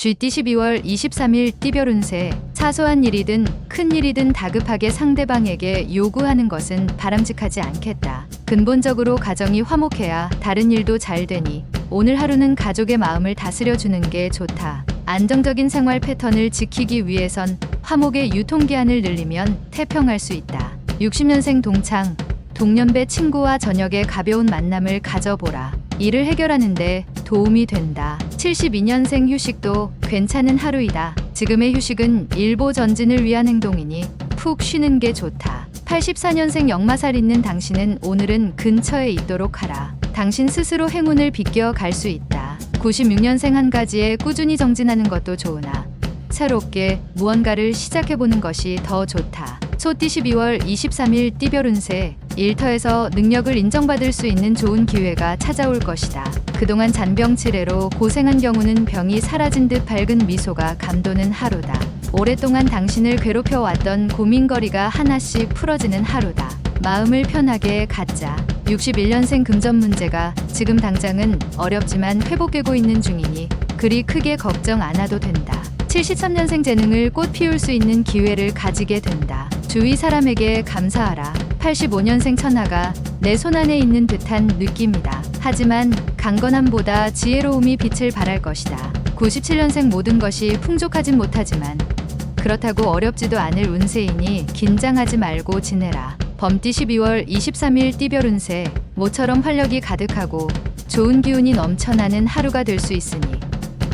GT 12월 23일 띠별 운세. 사소한 일이든 큰 일이든 다급하게 상대방에게 요구하는 것은 바람직하지 않겠다. 근본적으로 가정이 화목해야 다른 일도 잘 되니 오늘 하루는 가족의 마음을 다스려주는 게 좋다. 안정적인 생활 패턴을 지키기 위해선 화목의 유통기한을 늘리면 태평할 수 있다. 60년생 동창. 동년배 친구와 저녁에 가벼운 만남을 가져보라. 일을 해결하는데 도움이 된다. 72년생 휴식도 괜찮은 하루이다. 지금의 휴식은 일보 전진을 위한 행동이니 푹 쉬는 게 좋다. 84년생 역마살 있는 당신은 오늘은 근처에 있도록 하라. 당신 스스로 행운을 비껴 갈 수 있다. 96년생 한 가지에 꾸준히 정진하는 것도 좋으나 새롭게 무언가를 시작해보는 것이 더 좋다. 소띠 12월 23일 띠별 운세. 일터에서 능력을 인정받을 수 있는 좋은 기회가 찾아올 것이다. 그동안 잔병치레로 고생한 경우는 병이 사라진 듯 밝은 미소가 감도는 하루다. 오랫동안 당신을 괴롭혀왔던 고민거리가 하나씩 풀어지는 하루다. 마음을 편하게 갖자. 61년생 금전 문제가 지금 당장은 어렵지만 회복되고 있는 중이니 그리 크게 걱정 안 해도 된다. 73년생 재능을 꽃 피울 수 있는 기회를 가지게 된다. 주위 사람에게 감사하라. 85년생 천하가 내 손안에 있는 듯한 느낌이다. 하지만 강건함보다 지혜로움이 빛을 발할 것이다. 97년생 모든 것이 풍족하진 못하지만 그렇다고 어렵지도 않을 운세이니 긴장하지 말고 지내라. 범띠 12월 23일 띠별 운세. 모처럼 활력이 가득하고 좋은 기운이 넘쳐나는 하루가 될 수 있으니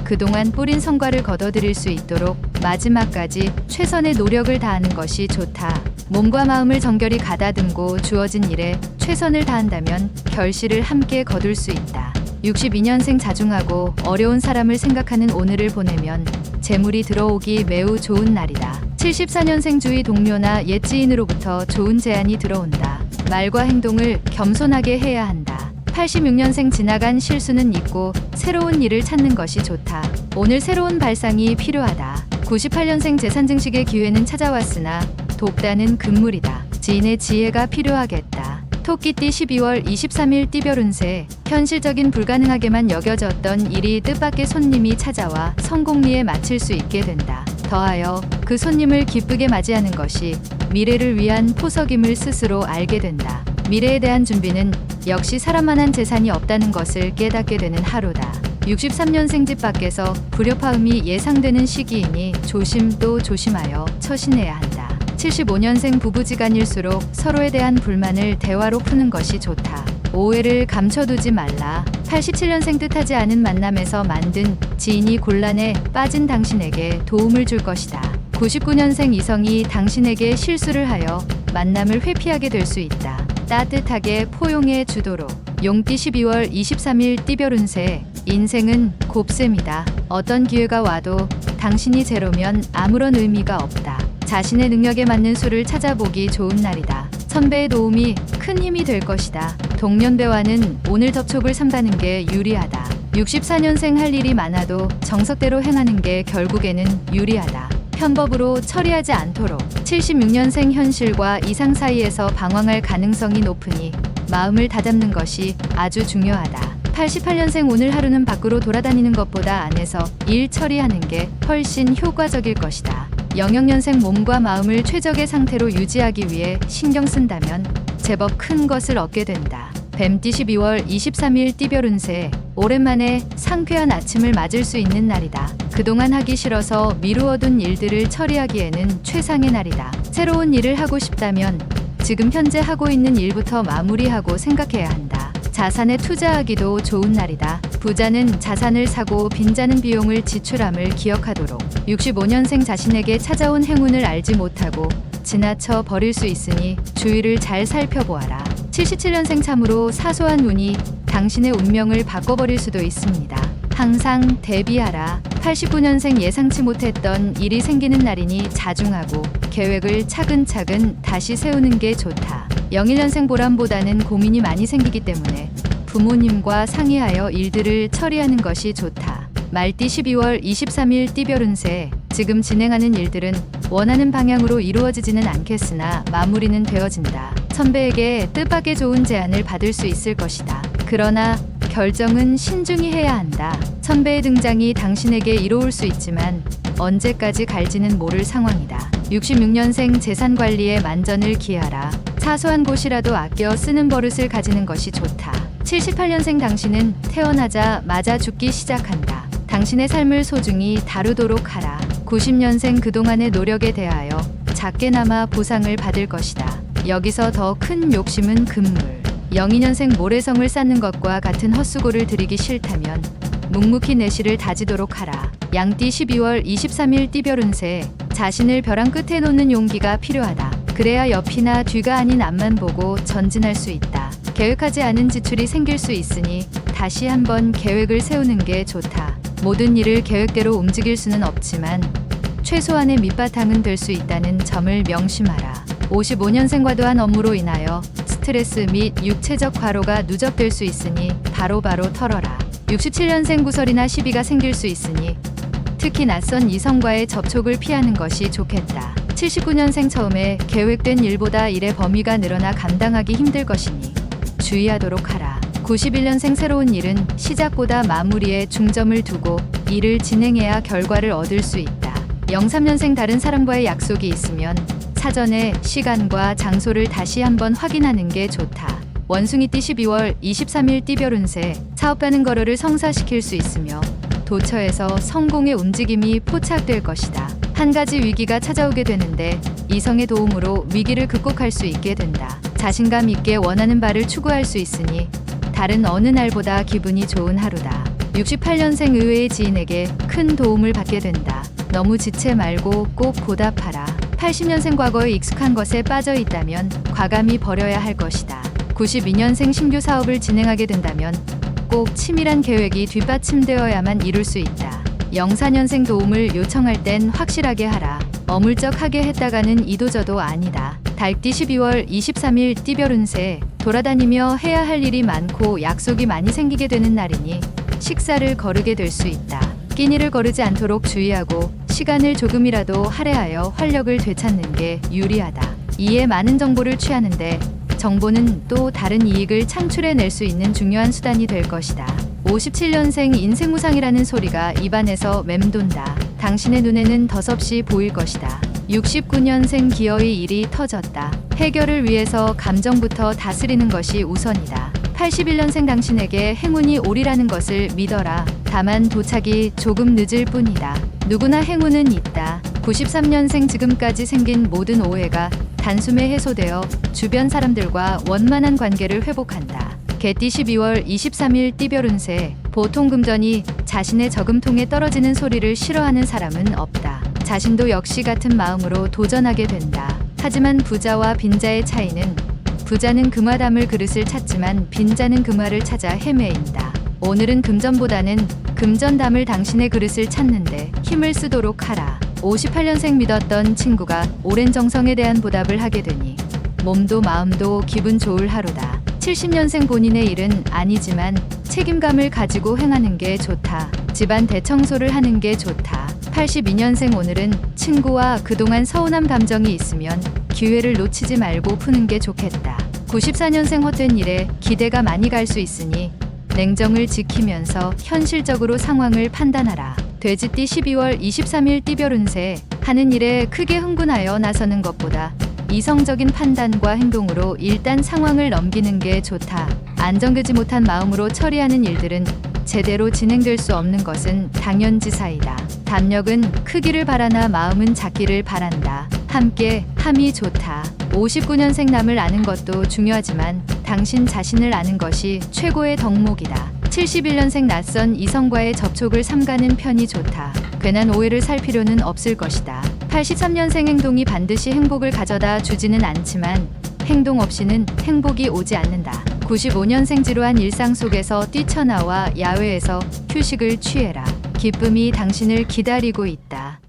그동안 뿌린 성과를 거둬들일 수 있도록 마지막까지 최선의 노력을 다하는 것이 좋다. 몸과 마음을 정결히 가다듬고 주어진 일에 최선을 다한다면 결실을 함께 거둘 수 있다. 62년생 자중하고 어려운 사람을 생각하는 오늘을 보내면 재물이 들어오기 매우 좋은 날이다. 74년생 주위 동료나 옛 지인으로부터 좋은 제안이 들어온다. 말과 행동을 겸손하게 해야 한다. 86년생 지나간 실수는 잊고 새로운 일을 찾는 것이 좋다. 오늘 새로운 발상이 필요하다. 98년생 재산 증식의 기회는 찾아왔으나 돕다는 금물이다. 지인의 지혜가 필요하겠다. 토끼띠 12월 23일 띠별 운세. 현실적인 불가능하게만 여겨졌던 일이 뜻밖의 손님이 찾아와 성공리에 마칠 수 있게 된다. 더하여 그 손님을 기쁘게 맞이하는 것이 미래를 위한 포석임을 스스로 알게 된다. 미래에 대한 준비는 역시 사람만한 재산이 없다는 것을 깨닫게 되는 하루다. 63년생 집 밖에서 불협화음이 예상되는 시기이니 조심 또 조심하여 처신해야 한다. 75년생 부부지간일수록 서로에 대한 불만을 대화로 푸는 것이 좋다. 오해를 감춰두지 말라. 87년생 뜻하지 않은 만남에서 만든 지인이 곤란에 빠진 당신에게 도움을 줄 것이다. 99년생 이성이 당신에게 실수를 하여 만남을 회피하게 될 수 있다. 따뜻하게 포용해 주도록. 용띠 12월 23일 띠별 운세. 인생은 곱셈이다. 어떤 기회가 와도 당신이 제로면 아무런 의미가 없다. 자신의 능력에 맞는 수를 찾아보기 좋은 날이다. 선배의 도움이 큰 힘이 될 것이다. 동년배와는 오늘 접촉을 삼가는 게 유리하다. 64년생 할 일이 많아도 정석대로 행하는 게 결국에는 유리하다. 편법으로 처리하지 않도록. 76년생 현실과 이상 사이에서 방황할 가능성이 높으니 마음을 다잡는 것이 아주 중요하다. 88년생 오늘 하루는 밖으로 돌아다니는 것보다 안에서 일 처리하는 게 훨씬 효과적일 것이다. 00년생 몸과 마음을 최적의 상태로 유지하기 위해 신경 쓴다면 제법 큰 것을 얻게 된다. 뱀띠 12월 23일 띠별 운세. 오랜만에 상쾌한 아침을 맞을 수 있는 날이다. 그동안 하기 싫어서 미루어둔 일들을 처리하기에는 최상의 날이다. 새로운 일을 하고 싶다면 지금 현재 하고 있는 일부터 마무리하고 생각해야 한다. 자산에 투자하기도 좋은 날이다. 부자는 자산을 사고 빈자는 비용을 지출함을 기억하도록. 65년생 자신에게 찾아온 행운을 알지 못하고 지나쳐 버릴 수 있으니 주위를 잘 살펴보아라. 77년생 참으로 사소한 운이 당신의 운명을 바꿔버릴 수도 있습니다. 항상 대비하라. 89년생 예상치 못했던 일이 생기는 날이니 자중하고 계획을 차근차근 다시 세우는 게 좋다. 01년생 보람보다는 고민이 많이 생기기 때문에 부모님과 상의하여 일들을 처리하는 것이 좋다. 말띠 12월 23일 띠별 운세. 지금 진행하는 일들은 원하는 방향으로 이루어지지는 않겠으나 마무리는 되어진다. 선배에게 뜻밖의 좋은 제안을 받을 수 있을 것이다. 그러나 결정은 신중히 해야 한다. 선배의 등장이 당신에게 이로울 수 있지만 언제까지 갈지는 모를 상황이다. 66년생 재산 관리에 만전을 기하라. 사소한 곳이라도 아껴 쓰는 버릇을 가지는 것이 좋다. 78년생 당신은 태어나자마자 죽기 시작한다. 당신의 삶을 소중히 다루도록 하라. 90년생 그동안의 노력에 대하여 작게나마 보상을 받을 것이다. 여기서 더 큰 욕심은 금물. 02년생 모래성을 쌓는 것과 같은 헛수고를 들이기 싫다면 묵묵히 내실을 다지도록 하라. 양띠 12월 23일 띠별 운세. 자신을 벼랑 끝에 놓는 용기가 필요하다. 그래야 옆이나 뒤가 아닌 앞만 보고 전진할 수 있다. 계획하지 않은 지출이 생길 수 있으니 다시 한번 계획을 세우는 게 좋다. 모든 일을 계획대로 움직일 수는 없지만 최소한의 밑바탕은 될 수 있다는 점을 명심하라. 55년생 과도한 업무로 인하여 스트레스 및 육체적 과로가 누적될 수 있으니 바로바로 털어라. 67년생 구설이나 시비가 생길 수 있으니 특히 낯선 이성과의 접촉을 피하는 것이 좋겠다. 79년생 처음에 계획된 일보다 일의 범위가 늘어나 감당하기 힘들 것이니 주의하도록 하라. 91년생 새로운 일은 시작보다 마무리에 중점을 두고 일을 진행해야 결과를 얻을 수 있다. 03년생 다른 사람과의 약속이 있으면 사전에 시간과 장소를 다시 한번 확인하는 게 좋다. 원숭이띠 12월 23일 띠별 운세. 사업하는 거래를 성사시킬 수 있으며 도처에서 성공의 움직임이 포착될 것이다. 한 가지 위기가 찾아오게 되는데 이성의 도움으로 위기를 극복할 수 있게 된다. 자신감 있게 원하는 바를 추구할 수 있으니 다른 어느 날보다 기분이 좋은 하루다. 68년생 의외의 지인에게 큰 도움을 받게 된다. 너무 지체 말고 꼭 보답하라. 80년생 과거에 익숙한 것에 빠져 있다면 과감히 버려야 할 것이다. 92년생 신규 사업을 진행하게 된다면 꼭 치밀한 계획이 뒷받침되어야만 이룰 수 있다. 04년생 도움을 요청할 땐 확실하게 하라. 어물쩍하게 했다가는 이도저도 아니다. 달띠 12월 23일 띠별 운세. 돌아다니며 해야 할 일이 많고 약속이 많이 생기게 되는 날이니 식사를 거르게 될 수 있다. 끼니를 거르지 않도록 주의하고 시간을 조금이라도 할애하여 활력을 되찾는 게 유리하다. 이에 많은 정보를 취하는데 정보는 또 다른 이익을 창출해낼 수 있는 중요한 수단이 될 것이다. 57년생 인생무상이라는 소리가 입안에서 맴돈다. 당신의 눈에는 덧없이 보일 것이다. 69년생 기어의 일이 터졌다. 해결을 위해서 감정부터 다스리는 것이 우선이다. 81년생 당신에게 행운이 오리라는 것을 믿어라. 다만 도착이 조금 늦을 뿐이다. 누구나 행운은 있다. 93년생 지금까지 생긴 모든 오해가 단숨에 해소되어 주변 사람들과 원만한 관계를 회복한다. 개띠 12월 23일 띠별 운세. 보통 금전이 자신의 저금통에 떨어지는 소리를 싫어하는 사람은 없다. 자신도 역시 같은 마음으로 도전하게 된다. 하지만 부자와 빈자의 차이는 부자는 금화 담을 그릇을 찾지만 빈자는 금화를 찾아 헤매인다. 오늘은 금전보다는 금전 담을 당신의 그릇을 찾는데 힘을 쓰도록 하라. 58년생 믿었던 친구가 오랜 정성에 대한 보답을 하게 되니 몸도 마음도 기분 좋을 하루다. 70년생 본인의 일은 아니지만 책임감을 가지고 행하는 게 좋다. 집안 대청소를 하는 게 좋다. 82년생 오늘은 친구와 그동안 서운한 감정이 있으면 기회를 놓치지 말고 푸는 게 좋겠다. 94년생 헛된 일에 기대가 많이 갈 수 있으니 냉정을 지키면서 현실적으로 상황을 판단하라. 돼지띠 12월 23일 띠별 운세. 하는 일에 크게 흥분하여 나서는 것보다 이성적인 판단과 행동으로 일단 상황을 넘기는 게 좋다. 안정되지 못한 마음으로 처리하는 일들은 제대로 진행될 수 없는 것은 당연지사이다. 담력은 크기를 바라나 마음은 작기를 바란다. 함께 함이 좋다. 59년생 남을 아는 것도 중요하지만 당신 자신을 아는 것이 최고의 덕목이다. 71년생 낯선 이성과의 접촉을 삼가는 편이 좋다. 괜한 오해를 살 필요는 없을 것이다. 83년생 행동이 반드시 행복을 가져다 주지는 않지만 행동 없이는 행복이 오지 않는다. 95년생 지루한 일상 속에서 뛰쳐나와 야외에서 휴식을 취해라. 기쁨이 당신을 기다리고 있다.